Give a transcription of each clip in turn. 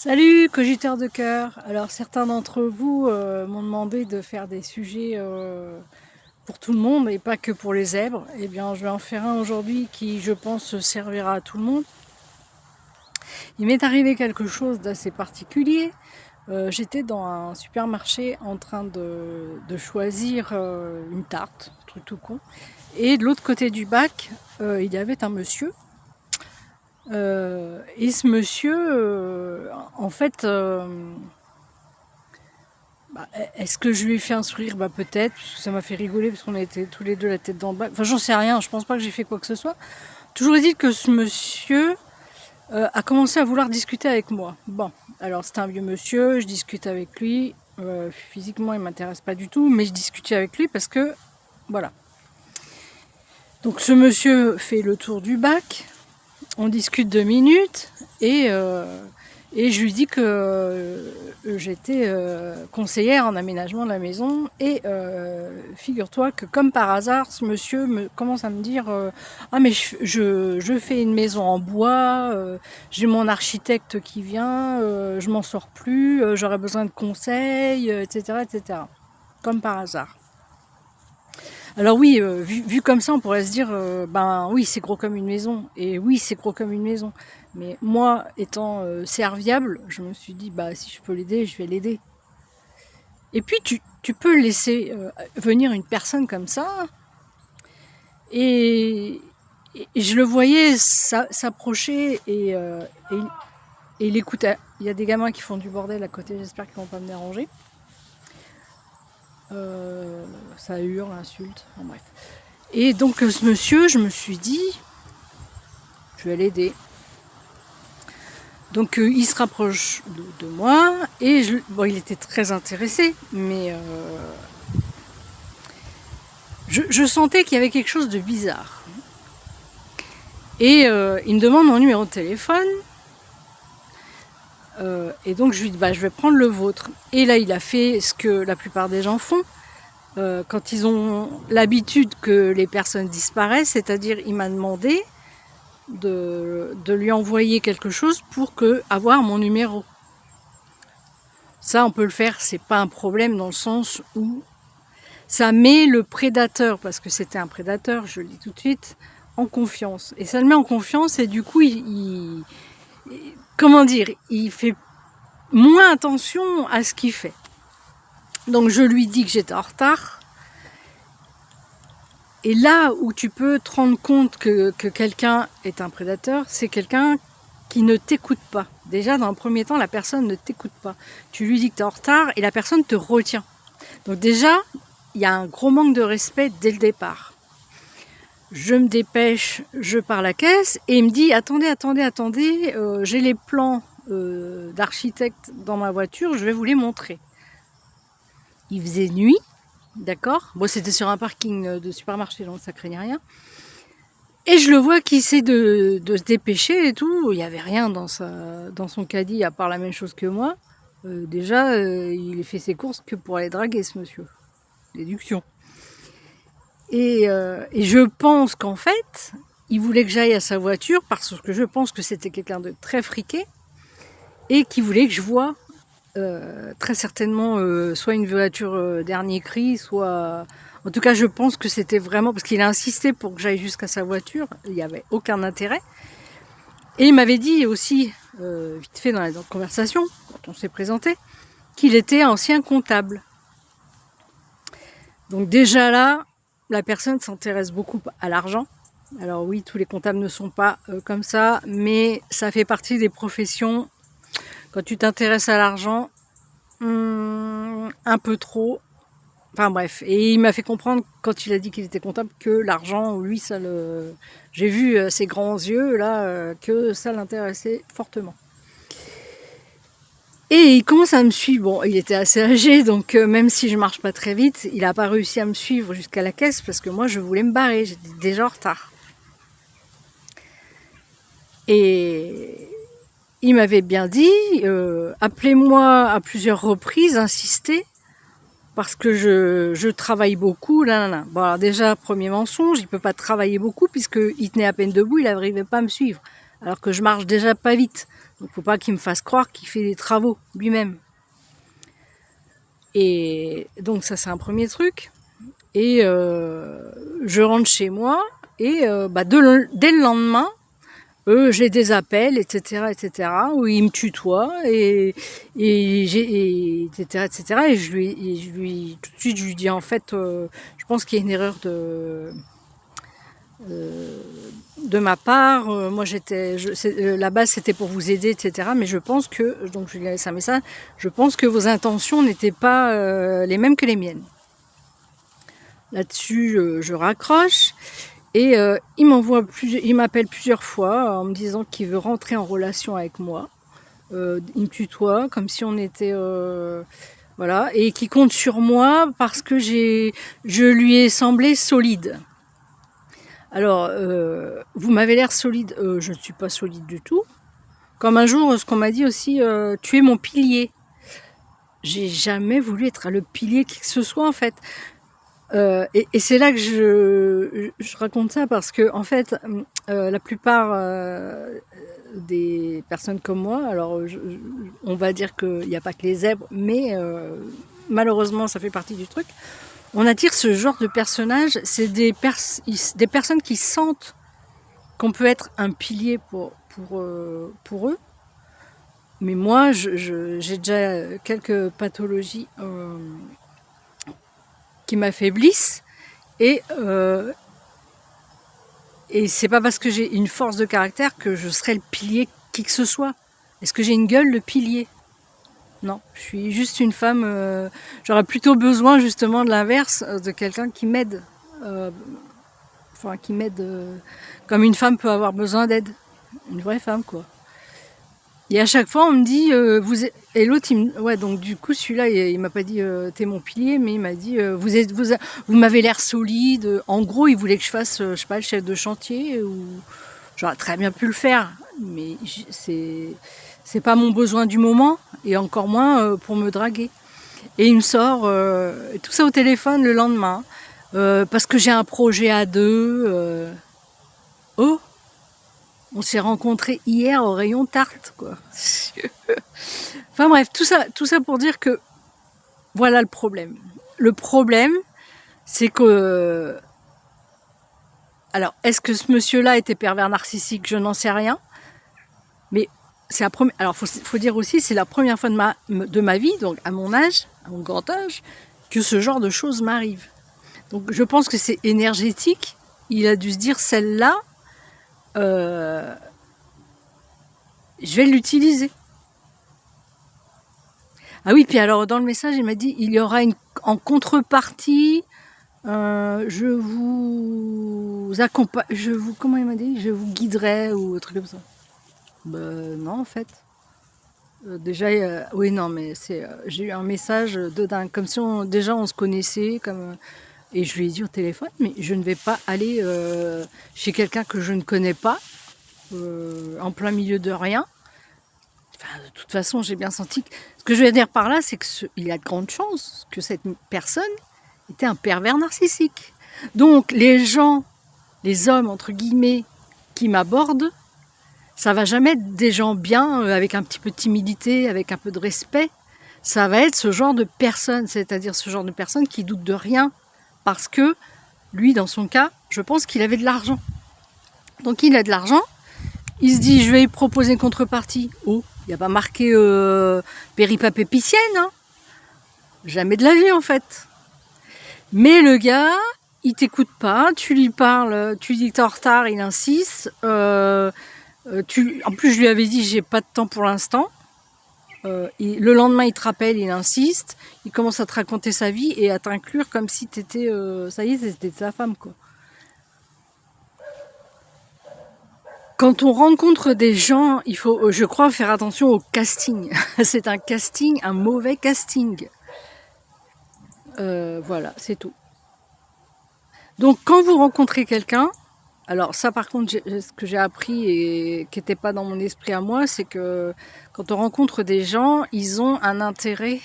Salut, cogiteurs de cœur. Alors certains d'entre vous m'ont demandé de faire des sujets pour tout le monde et pas que pour les zèbres. Eh bien, je vais en faire un aujourd'hui qui, je pense, servira à tout le monde. Il m'est arrivé quelque chose d'assez particulier. J'étais dans un supermarché en train de choisir une tarte, un truc tout con. Et de l'autre côté du bac, il y avait un monsieur. Et ce monsieur, en fait, est-ce que je lui ai fait un sourire? Peut-être, parce que ça m'a fait rigoler, parce qu'on était tous les deux la tête dans le bac. Enfin, j'en sais rien, je pense pas que j'ai fait quoi que ce soit. Toujours est-il que ce monsieur a commencé à vouloir discuter avec moi. Bon, alors c'est un vieux monsieur, je discute avec lui. Physiquement, il m'intéresse pas du tout, mais je discutais avec lui parce que, voilà. Donc ce monsieur fait le tour du bac, on discute 2 minutes, et je lui dis que j'étais conseillère en aménagement de la maison. Et figure-toi que comme par hasard, ce monsieur commence à me dire ah mais je fais une maison en bois, j'ai mon architecte qui vient, je m'en sors plus, j'aurais besoin de conseils, etc., etc. Comme par hasard. Alors oui, vu comme ça, on pourrait se dire, ben oui, c'est gros comme une maison. Et oui, c'est gros comme une maison. Mais moi, étant serviable, je me suis dit, bah si je peux l'aider, je vais l'aider. Et puis tu peux laisser venir une personne comme ça, et je le voyais s'approcher, et il écoutait. Il y a des gamins qui font du bordel à côté, j'espère qu'ils vont pas me déranger. Ça hurle, insulte, enfin, bref. Et donc ce monsieur, je me suis dit, je vais l'aider. Donc il se rapproche de moi, et bon, il était très intéressé, mais je sentais qu'il y avait quelque chose de bizarre. Et il me demande mon numéro de téléphone, et donc je lui dis, bah, je vais prendre le vôtre. Et là, il a fait ce que la plupart des gens font quand ils ont l'habitude que les personnes disparaissent, c'est-à-dire il m'a demandé de lui envoyer quelque chose pour avoir mon numéro. Ça, on peut le faire, c'est pas un problème, dans le sens où ça met le prédateur, parce que c'était un prédateur, je le dis tout de suite, en confiance. Et ça le met en confiance, et du coup, comment dire, il fait moins attention à ce qu'il fait. Donc je lui dis que j'étais en retard. Et là où tu peux te rendre compte que quelqu'un est un prédateur, c'est quelqu'un qui ne t'écoute pas. Déjà, dans un premier temps, la personne ne t'écoute pas. Tu lui dis que tu es en retard et la personne te retient. Donc déjà, il y a un gros manque de respect dès le départ. Je me dépêche, je pars à la caisse, et il me dit, attendez, j'ai les plans d'architecte dans ma voiture, je vais vous les montrer. Il faisait nuit, d'accord. Bon, c'était sur un parking de supermarché, donc ça craignait rien. Et je le vois qui essaie de se dépêcher et tout. Il n'y avait rien dans son caddie à part la même chose que moi. Déjà, il fait ses courses que pour aller draguer, ce monsieur. Déduction. Et je pense qu'en fait, il voulait que j'aille à sa voiture parce que je pense que c'était quelqu'un de très friqué et qui voulait que je voie très certainement soit une voiture dernier cri, soit... En tout cas, je pense que c'était vraiment... Parce qu'il a insisté pour que j'aille jusqu'à sa voiture. Il n'y avait aucun intérêt. Et il m'avait dit aussi, vite fait dans la conversation, quand on s'est présenté, qu'il était ancien comptable. Donc déjà là, la personne s'intéresse beaucoup à l'argent. Alors oui, tous les comptables ne sont pas comme ça, mais ça fait partie des professions. Quand tu t'intéresses à l'argent, un peu trop. Enfin bref, et il m'a fait comprendre, quand il a dit qu'il était comptable, que l'argent, lui, ça le... J'ai vu ses grands yeux, là, que ça l'intéressait fortement. Et il commence à me suivre. Bon, il était assez âgé, donc même si je marche pas très vite, il n'a pas réussi à me suivre jusqu'à la caisse, parce que moi, je voulais me barrer, j'étais déjà en retard. Et il m'avait bien dit, appelez-moi à plusieurs reprises, insistez, parce que je travaille beaucoup, là, là, là. Bon, alors déjà, premier mensonge, il peut pas travailler beaucoup, puisqu'il tenait à peine debout, il n'arrivait pas à me suivre, alors que je marche déjà pas vite. Donc faut pas qu'il me fasse croire qu'il fait des travaux lui-même. Et donc ça c'est un premier truc. Et je rentre chez moi et dès le lendemain, j'ai des appels, etc., où il me tutoie, etc. Et je lui, tout de suite, je lui dis, en fait, je pense qu'il y a une erreur de ma part. Moi, la base, c'était pour vous aider, etc. Mais je pense que, donc je lui laisse un message, je pense que vos intentions n'étaient pas les mêmes que les miennes. Là-dessus, je raccroche. Et il m'appelle plusieurs fois en me disant qu'il veut rentrer en relation avec moi. Il me tutoie comme si on était... voilà, et qui compte sur moi parce que je lui ai semblé solide. Alors, vous m'avez l'air solide. Je ne suis pas solide du tout. Comme un jour, ce qu'on m'a dit aussi, tu es mon pilier. J'ai jamais voulu être le pilier qui que ce soit en fait. Et c'est là que je raconte ça parce que en fait, la plupart des personnes comme moi, alors on va dire qu'il n'y a pas que les zèbres, mais malheureusement ça fait partie du truc. On attire ce genre de personnages, c'est des personnes qui sentent qu'on peut être un pilier pour eux. Mais moi, j'ai déjà quelques pathologies qui m'affaiblissent. Et c'est pas parce que j'ai une force de caractère que je serai le pilier qui que ce soit. Est-ce que j'ai une gueule de pilier? Non, je suis juste une femme. J'aurais plutôt besoin justement de l'inverse, de quelqu'un qui m'aide. Qui m'aide comme une femme peut avoir besoin d'aide. Une vraie femme, quoi. Et à chaque fois, on me dit, et l'autre, ouais, donc du coup, celui-là, il m'a pas dit, t'es mon pilier, mais il m'a dit, vous m'avez l'air solide. En gros, il voulait que je fasse, je sais pas, le chef de chantier, ou j'aurais très bien pu le faire, mais c'est pas mon besoin du moment, et encore moins pour me draguer. Et il me sort tout ça au téléphone le lendemain, parce que j'ai un projet à deux. Oh, on s'est rencontrés hier au rayon tarte, quoi. Enfin bref, tout ça pour dire que voilà le problème. Le problème, c'est que... Alors, est-ce que ce monsieur-là était pervers narcissique? Je n'en sais rien. Mais c'est la première... Alors, faut dire aussi, c'est la première fois de ma vie, donc à mon âge, à mon grand âge, que ce genre de choses m'arrive. Donc, je pense que c'est énergétique. Il a dû se dire, celle-là, je vais l'utiliser. Ah oui, puis alors dans le message, il m'a dit, il y aura en contrepartie, je vous accompagne, comment il m'a dit, je vous guiderai ou un truc comme ça. Ben non, en fait. Déjà, oui, non, mais j'ai eu un message de dingue, comme si déjà on se connaissait, et je lui ai dit au téléphone, mais je ne vais pas aller chez quelqu'un que je ne connais pas, en plein milieu de rien. Enfin, de toute façon, j'ai bien senti que... Ce que je veux dire par là, c'est qu'il y a de grandes chances que cette personne était un pervers narcissique. Donc, les gens, les hommes, entre guillemets, qui m'abordent, ça va jamais être des gens bien, avec un petit peu de timidité, avec un peu de respect. Ça va être ce genre de personne, c'est-à-dire ce genre de personne qui doute de rien. Parce que, lui, dans son cas, je pense qu'il avait de l'argent. Donc, il a de l'argent. Il se dit, je vais lui proposer une contrepartie. Oh, il n'y a pas marqué péripapépicienne, hein. Jamais de la vie, en fait. Mais le gars, il t'écoute pas, tu lui parles, tu dis que t'es en retard, il insiste. En plus, je lui avais dit, j'ai pas de temps pour l'instant. Le lendemain, il te rappelle, il insiste. Il commence à te raconter sa vie et à t'inclure comme si t'étais, ça y est, c'était sa femme, quoi. Quand on rencontre des gens, il faut, je crois, faire attention au casting. C'est un casting, un mauvais casting. Voilà, c'est tout. Donc, quand vous rencontrez quelqu'un, alors ça, par contre, ce que j'ai appris et qui n'était pas dans mon esprit à moi, c'est que quand on rencontre des gens, ils ont un intérêt.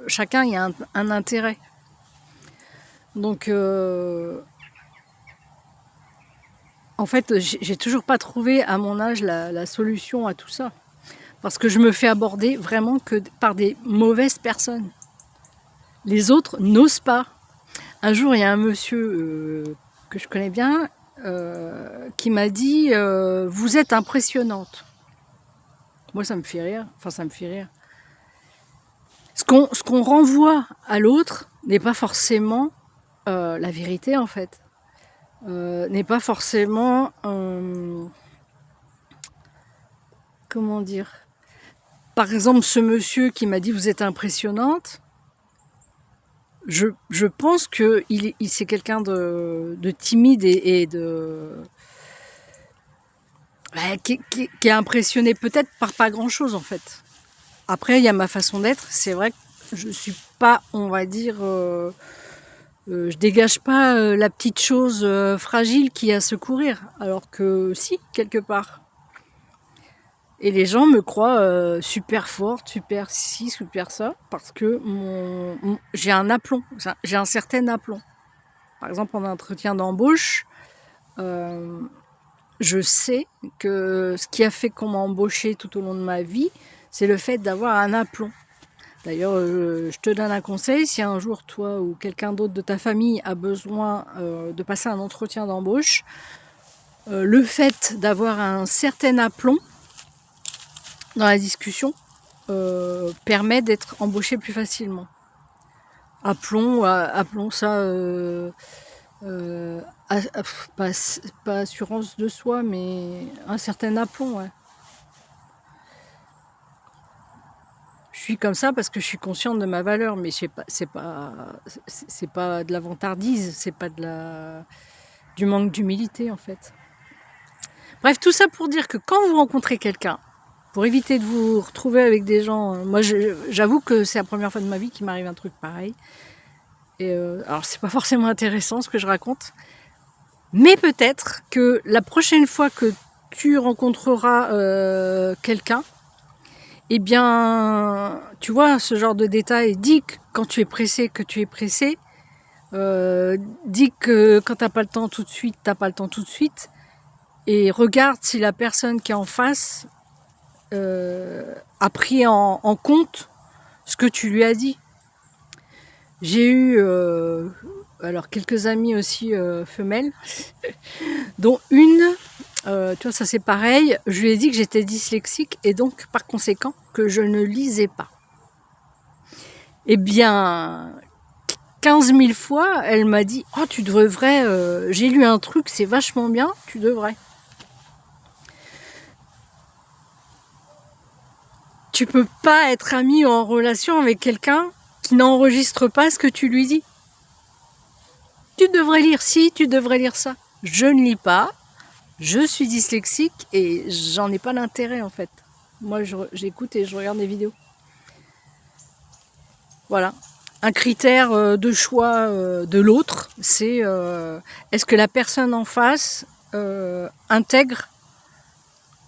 Chacun y a un intérêt. Donc, En fait, j'ai toujours pas trouvé à mon âge la solution à tout ça. Parce que je me fais aborder vraiment que par des mauvaises personnes. Les autres n'osent pas. Un jour, il y a un monsieur que je connais bien qui m'a dit vous êtes impressionnante. Moi, ça me fait rire. Enfin, ça me fait rire. Ce qu'on renvoie à l'autre n'est pas forcément la vérité, en fait. N'est pas forcément... comment dire? Par exemple, ce monsieur qui m'a dit vous êtes impressionnante, je pense que c'est quelqu'un de timide et qui est impressionné peut-être par pas grand-chose, en fait. Après, il y a ma façon d'être. C'est vrai que je suis pas, on va dire, je dégage pas la petite chose fragile qui a à secourir, alors que si, quelque part. Et les gens me croient super forte, super ci, super ça, parce que j'ai un aplomb, j'ai un certain aplomb. Par exemple, en entretien d'embauche, je sais que ce qui a fait qu'on m'a embauché tout au long de ma vie, c'est le fait d'avoir un aplomb. D'ailleurs, je te donne un conseil, si un jour toi ou quelqu'un d'autre de ta famille a besoin de passer un entretien d'embauche, le fait d'avoir un certain aplomb dans la discussion permet d'être embauché plus facilement. Appelons ça pas assurance de soi, mais un certain aplomb. Ouais. Je suis comme ça parce que je suis consciente de ma valeur, mais c'est pas de la vantardise, c'est pas du manque d'humilité en fait. Bref, tout ça pour dire que quand vous rencontrez quelqu'un, pour éviter de vous retrouver avec des gens, moi j'avoue que c'est la première fois de ma vie qu'il m'arrive un truc pareil. Et alors c'est pas forcément intéressant ce que je raconte, mais peut-être que la prochaine fois que tu rencontreras quelqu'un, eh bien, tu vois, ce genre de détails, dis que quand tu es pressé, que tu es pressé, dis que quand t'as pas le temps tout de suite, t'as pas le temps tout de suite, et regarde si la personne qui est en face a pris en compte ce que tu lui as dit. J'ai eu alors quelques amies aussi femelles, dont une, tu vois, ça c'est pareil, je lui ai dit que j'étais dyslexique et donc par conséquent que je ne lisais pas. Eh bien, 15 000 fois, elle m'a dit « Oh, tu devrais, j'ai lu un truc, c'est vachement bien, tu devrais. » Tu peux pas être ami ou en relation avec quelqu'un qui n'enregistre pas ce que tu lui dis. Tu devrais lire ci, tu devrais lire ça. Je ne lis pas, je suis dyslexique et j'en ai pas l'intérêt en fait. Moi, j'écoute et je regarde des vidéos. Voilà. Un critère de choix de l'autre, c'est est-ce que la personne en face intègre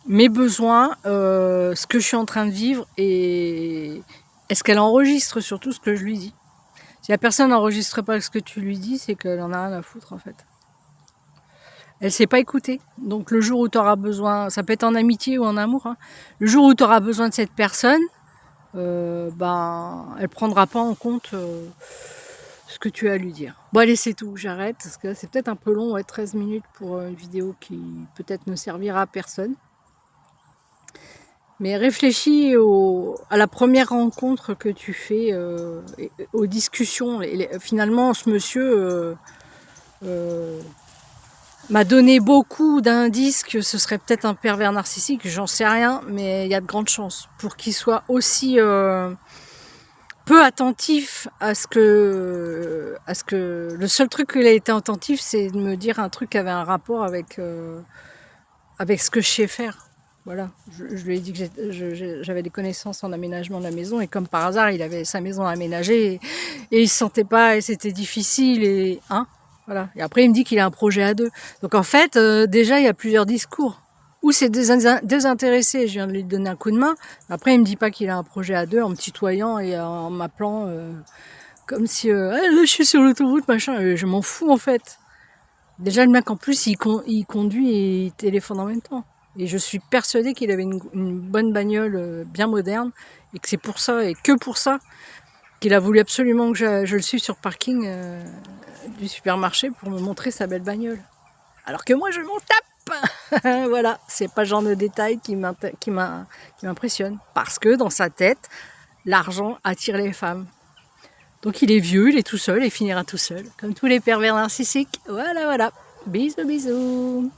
mes besoins, ce que je suis en train de vivre et est-ce qu'elle enregistre surtout ce que je lui dis. Si la personne n'enregistre pas ce que tu lui dis, c'est qu'elle en a rien à foutre en fait. Elle ne sait pas écouter. Donc le jour où tu auras besoin, ça peut être en amitié ou en amour, hein, le jour où tu auras besoin de cette personne, ben, elle ne prendra pas en compte ce que tu as à lui dire. Bon allez, c'est tout, j'arrête, parce que c'est peut-être un peu long, ouais, 13 minutes pour une vidéo qui peut-être ne servira à personne. Mais réfléchis à la première rencontre que tu fais, aux discussions. Finalement, ce monsieur m'a donné beaucoup d'indices que ce serait peut-être un pervers narcissique, j'en sais rien, mais il y a de grandes chances pour qu'il soit aussi peu attentif à ce que... Le seul truc qu'il a été attentif, c'est de me dire un truc qui avait un rapport avec ce que je sais faire. Voilà, je lui ai dit que j'avais des connaissances en aménagement de la maison et comme par hasard, il avait sa maison aménagée et il se sentait pas et c'était difficile et voilà. Et après, il me dit qu'il a un projet à deux. Donc en fait, déjà, il y a plusieurs discours. Ou c'est désintéressé, je viens de lui donner un coup de main. Après, il me dit pas qu'il a un projet à deux en me tutoyant et en m'appelant comme si là, je suis sur l'autoroute, machin. Je m'en fous en fait. Déjà, le mec, en plus, il conduit et il téléphone en même temps. Et je suis persuadée qu'il avait une bonne bagnole bien moderne et que c'est pour ça, et que pour ça, qu'il a voulu absolument que je le suive sur le parking du supermarché pour me montrer sa belle bagnole. Alors que moi, je m'en tape. Voilà, c'est pas le genre de détail qui m'impressionne. Parce que dans sa tête, l'argent attire les femmes. Donc il est vieux, il est tout seul et finira tout seul. Comme tous les pervers narcissiques. Voilà, voilà. Bisous, bisous.